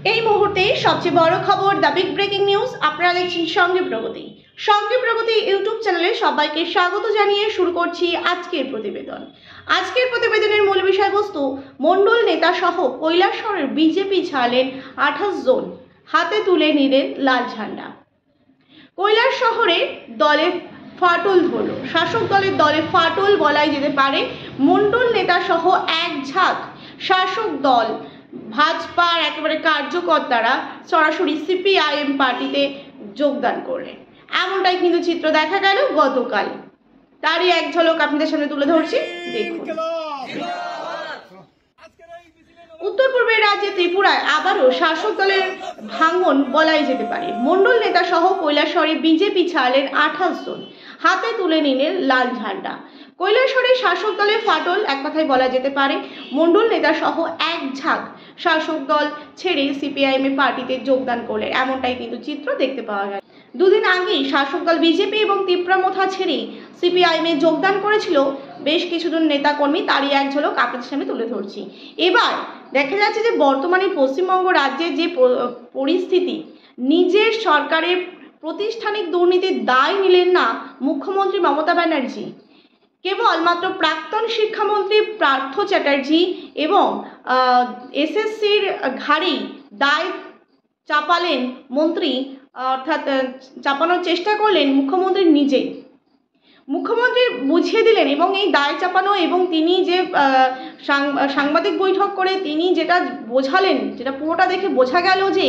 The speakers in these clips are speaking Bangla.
এই মুহূর্তে সবচেয়ে বড় খবর, দ্য বিগ ব্রেকিং নিউজ। আপনারা দেখছেন সঙ্গে প্রগতি। সঙ্গে প্রগতি ইউটিউব চ্যানেলে সবাইকে স্বাগত জানিয়ে শুরু করছি আজকের প্রতিবেদন। আজকের প্রতিবেদনের মূল বিষয়বস্তু, মণ্ডল নেতা সহ কৈলাসহরের বিজেপি ছাড়লেন 28 জন, হাতে তুলে নিলেন লাল ঝান্ডা। কৈলাসহরে দলে ফাটল ধরল, শাসক দলের দলে ফাটল বলাই যেতে পারে। মণ্ডল নেতা সহ এক ঝাঁক শাসক দল ভাজপার একেবারে কার্যকর্তারা সরাসরি সিপিআইএম পার্টিতে যোগদান করলেন, এমনটাই কিন্তু চিত্র দেখা গেল গতকাল। তারই এক ঝলক আপনাদের সামনে তুলে ধরছি, দেখুন। উত্তর পূর্বের রাজ্যে ত্রিপুরায় আবারও শাসক দলের ভাঙন বলাই যেতে পারে। মণ্ডল নেতা সহ কৈলাসহরে বিজেপি ছাড়লেন 28 জন, হাতে তুলে নিলেন লাল ঝান্ডা। কৈলাসহরে শাসক দলের ফাটল এক কথায় বলা যেতে পারে। মণ্ডল নেতা সহ এক ঝাঁক শাসক দল ছেড়ে সিপিআইএম পার্টিতে যোগদান করলেন, এমনটাই কিন্তু চিত্র দেখতে পাওয়া যায়। দুদিন আগেই শাসক দল বিজেপি এবং তীব্রামথা ছেড়ে সিপিআইএমে যোগদান করেছিল বেশ কিছুজন নেতাকর্মী, তারই এক ঝলক আপনাদের সামনে তুলে ধরছি। এবার দেখা যাচ্ছে যে বর্তমানে পশ্চিমবঙ্গ রাজ্যের যে পরিস্থিতি, নিজের সরকারের প্রাতিষ্ঠানিক দুর্নীতির দায় নিলেন না মুখ্যমন্ত্রী মমতা ব্যানার্জি, কেবলমাত্র প্রাক্তন শিক্ষামন্ত্রী পার্থ চ্যাটার্জি এবং এসএসসির ঘাড়েই দায় চাপালেন মন্ত্রী, অর্থাৎ চাপানোর চেষ্টা করলেন মুখ্যমন্ত্রী নিজেই। মুখ্যমন্ত্রী বুঝিয়ে দিলেন এবং এই দায় চাপানো এবং তিনি যে সাংবাদিক বৈঠক করে তিনি যেটা বোঝালেন, যেটা পুরোটা দেখে বোঝা গেল যে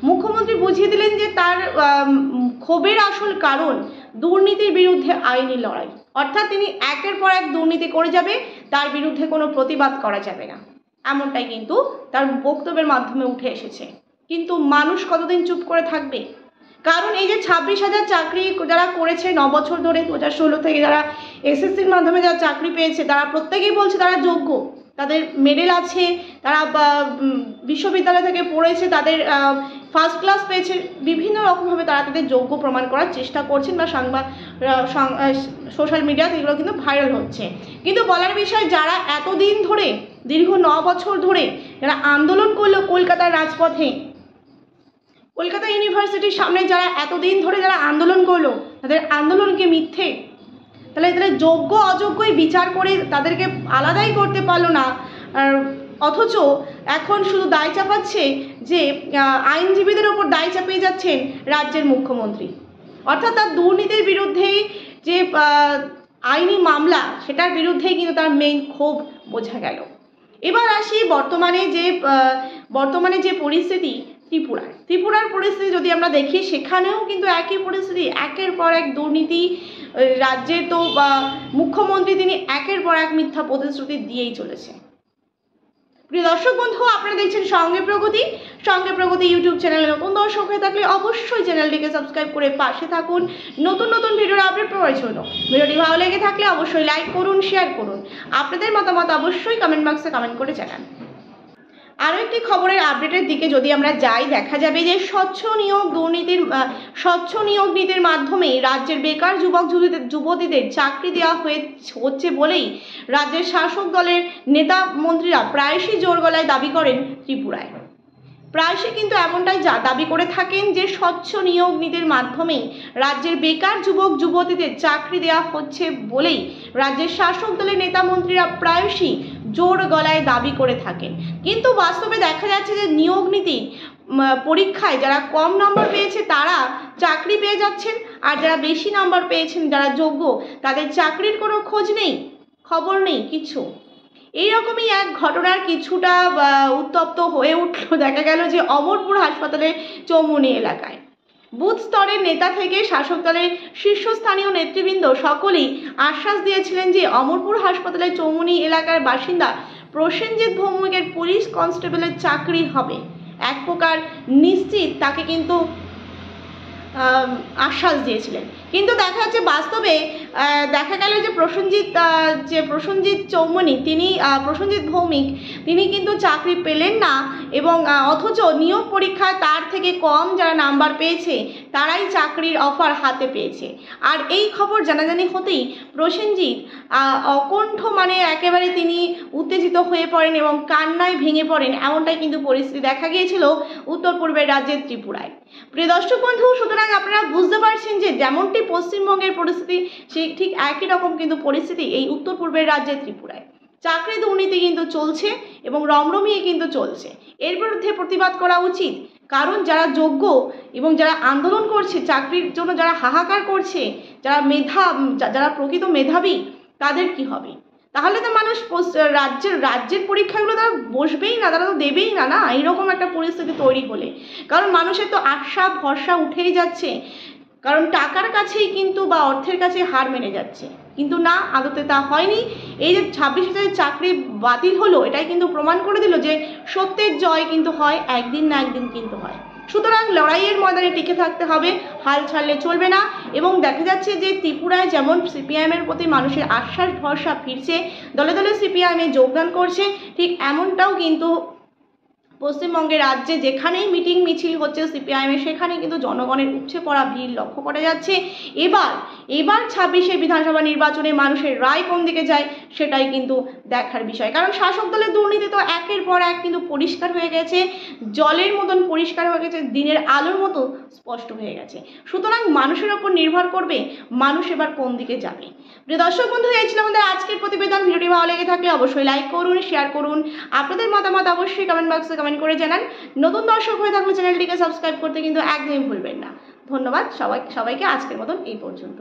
মুখ্যমন্ত্রী বুঝিয়ে দিলেন যে তার ক্ষোভের আসল কারণ দুর্নীতির বিরুদ্ধে আইনি লড়াই। অর্থাৎ তিনি একের পর এক দুর্নীতি করে যাবে, তার বিরুদ্ধে কোনো প্রতিবাদ করা যাবে না, এমনটাই কিন্তু তার বক্তব্যের মাধ্যমে উঠে এসেছে। কিন্তু মানুষ কতদিন চুপ করে থাকবে? কারণ এই যে 26,000 চাকরি যারা করেছে 9 বছর ধরে, 2016 থেকে যারা এসএসসির মাধ্যমে যারা চাকরি পেয়েছে, তারা প্রত্যেকেই বলছে তারা যোগ্য, তাদের মেডেল আছে, তারা বিশ্ববিদ্যালয় থেকে পড়েছে, তাদের ফার্স্ট ক্লাস পেয়েছে, বিভিন্ন রকমভাবে তারা তাদের যোগ্য প্রমাণ করার চেষ্টা করছেন বা সোশ্যাল মিডিয়াতে এগুলো কিন্তু ভাইরাল হচ্ছে। কিন্তু বলার বিষয়, যারা এতদিন ধরে দীর্ঘ 9 বছর ধরে যারা আন্দোলন করলো কলকাতার রাজপথে, কলকাতা ইউনিভার্সিটির সামনে যারা এতদিন ধরে যারা আন্দোলন করলো, তাদের আন্দোলনকে মিথ্যে, তাহলে তাদের যোগ্য অযোগ্যই বিচার করে তাদেরকে আলাদাই করতে পারলো না, অথচ এখন শুধু দায় চাপাচ্ছে যে আইনজীবীদের ওপর দায় চাপিয়ে যাচ্ছেন রাজ্যের মুখ্যমন্ত্রী। অর্থাৎ তার দুর্নীতির বিরুদ্ধেই যে আইনি মামলা, সেটার বিরুদ্ধেই কিন্তু তার মেইন ক্ষোভ বোঝা গেল। এবার আসি বর্তমানে যে পরিস্থিতি ত্রিপুরার পরিস্থিতি যদি আমরা দেখি, সেখানেও কিন্তু একই পরিস্থিতি, একের পর এক দুর্নীতি। রাজ্যে তো মুখ্যমন্ত্রী তিনি একের পর এক মিথ্যা প্রতিশ্রুতি দিয়েই চলেছে। প্রিয় দর্শক বন্ধু, আপনারা দেখছেন সঙ্গে প্রগতি ইউটিউব চ্যানেলে নতুন দর্শক হয়ে থাকলে অবশ্যই চ্যানেলটিকে সাবস্ক্রাইব করে পাশে থাকুন নতুন ভিডিওর আপডেট পাওয়ার জন্য। ভিডিওটি ভালো লেগে থাকলে অবশ্যই লাইক করুন, শেয়ার করুন, আপনাদের মতামত অবশ্যই কমেন্ট বক্সে কমেন্ট করে জানান। আরও একটি খবরের আপডেটের দিকে যদি আমরা যাই, দেখা যাবে যে স্বচ্ছ নিয়োগ নীতির মাধ্যমে রাজ্যের বেকার যুবতীদের চাকরি দেওয়া হচ্ছে বলেই রাজ্যের শাসক দলের নেতা মন্ত্রীরা প্রায়শই জোর গলায় দাবি করেন ত্রিপুরায়। প্রায়শই কিন্তু এমনটাই দাবি করে থাকেন যে স্বচ্ছ নিয়োগ নীতির মাধ্যমেই রাজ্যের বেকার যুবতীদের চাকরি দেওয়া হচ্ছে বলেই রাজ্যের শাসক দলের নেতা মন্ত্রীরা প্রায়শই জোর গলায় দাবি করে থাকেন। কিন্তু বাস্তবে দেখা যাচ্ছে যে নিয়োগ নীতি পরীক্ষায় যারা কম নম্বর পেয়েছে তারা চাকরি পেয়ে যাচ্ছেন, আর যারা বেশি নম্বর পেয়েছেন, যারা যোগ্য, তাদের চাকরির কোনো খোঁজ নেই, খবর নেই কিছু। এইরকমই এক ঘটনার কিছুটা উত্তপ্ত হয়ে উঠল, দেখা গেল যে অমরপুর হাসপাতালের চৌমুহনী এলাকায় বুথ স্তরের নেতা থেকে শাসক দলের শীর্ষস্থানীয় নেতৃবৃন্দ সকলেই আশ্বাস দিয়েছিলেন যে অমরপুর হাসপাতালের চৌমুহনী এলাকার বাসিন্দা প্রসেনজিৎ ভৌমিকের পুলিশ কনস্টেবলের চাকরি হবে, এক প্রকার নিশ্চিত তাকে কিন্তু আশ্বাস দিয়েছিলেন। কিন্তু দেখা যাচ্ছে বাস্তবে দেখা গেল যে প্রসেনজিৎ চৌমনি প্রসেনজিৎ ভৌমিক তিনি কিন্তু চাকরি পেলেন না, এবং অথচ নিয়োগ পরীক্ষায় তার থেকে কম যারা নাম্বার পেয়েছে তারাই চাকরির অফার হাতে পেয়েছে। আর এই খবর জানাজানি হতেই প্রসেনজিৎ অকণ্ঠ একেবারে তিনি উত্তেজিত হয়ে পড়েন এবং কান্নায় ভেঙে পড়েন, এমনটাই কিন্তু পরিস্থিতি দেখা গিয়েছিল উত্তর পূর্বের রাজ্যের ত্রিপুরায়। প্রিয় দর্শক বন্ধু, সুতরাং আপনারা বুঝতে পারছেন যে যেমনটি পশ্চিমবঙ্গের পরিস্থিতি সেই ঠিক একই রকম কিন্তু পরিস্থিতি এই উত্তর পূর্বের রাজ্যের ত্রিপুরায়। চাকরি দুর্নীতি কিন্তু চলছে এবং রমরমিয়ে কিন্তু চলছে। এর বিরুদ্ধে প্রতিবাদ করা উচিত, কারণ যারা যোগ্য এবং যারা আন্দোলন করছে চাকরির জন্য, যারা হাহাকার করছে, যারা প্রকৃত মেধাবী, তাদের কি হবে? তাহলে তো মানুষ রাজ্যের পরীক্ষাগুলো তারা বসবেই না, তারা তো দেবেই না না এইরকম একটা পরিস্থিতি তৈরি হলে। কারণ মানুষের তো আশা ভরসা উঠেই যাচ্ছে, কারণ টাকার কাছেই কিন্তু বা অর্থের কাছে হার মেনে যাচ্ছে। কিন্তু না, আদতে তা হয়নি। এই যে 26,000 চাকরি বাতিল হলো, এটাই কিন্তু প্রমাণ করে দিল যে সত্যের জয় কিন্তু হয়, একদিন না একদিন কিন্তু হয়। সুতরাং লড়াইয়ের ময়দানে টিকে থাকতে হবে, হাল ছাড়লে চলবে না। এবং দেখা যাচ্ছে যে ত্রিপুরায় যেমন সিপিআইএমের প্রতি মানুষের আশ্বাস ভরসা ফিরছে, দলে দলে সিপিআইএমে যোগদান করছে, ঠিক এমনটাও কিন্তু পশ্চিমবঙ্গের রাজ্যে যেখানেই মিটিং মিছিল হচ্ছে সিপিআইএমের, সেখানে কিন্তু জনগণের উপচে পড়া ভিড় লক্ষ্য করা যাচ্ছে। এবার 26শে বিধানসভা নির্বাচনে মানুষের রায় কোন দিকে যায় সেটাই কিন্তু দেখার বিষয়। কারণ শাসক দলের দুর্নীতি তো একের পর এক কিন্তু পরিষ্কার হয়ে গেছে, জলের মতন পরিষ্কার হয়ে গেছে, দিনের আলোর মতো স্পষ্ট হয়ে গেছে। সুতরাং মানুষের ওপর নির্ভর করবে মানুষ এবার কোন দিকে যাবে। প্রিয় দর্শক বন্ধু, এই ছিল আমাদের আজকের প্রতিবেদন। ভিডিওটি ভালো লেগে থাকলে অবশ্যই লাইক করুন, শেয়ার করুন, আপনাদের মতামত অবশ্যই কমেন্ট বক্সে কমেন্ট করে জানান। নতুন দর্শক হয়ে থাকলে চ্যানেলটিকে সাবস্ক্রাইব করতে কিন্তু একদমই ভুলবেন না। ধন্যবাদ সবাইকে। আজকের মতন এই পর্যন্ত।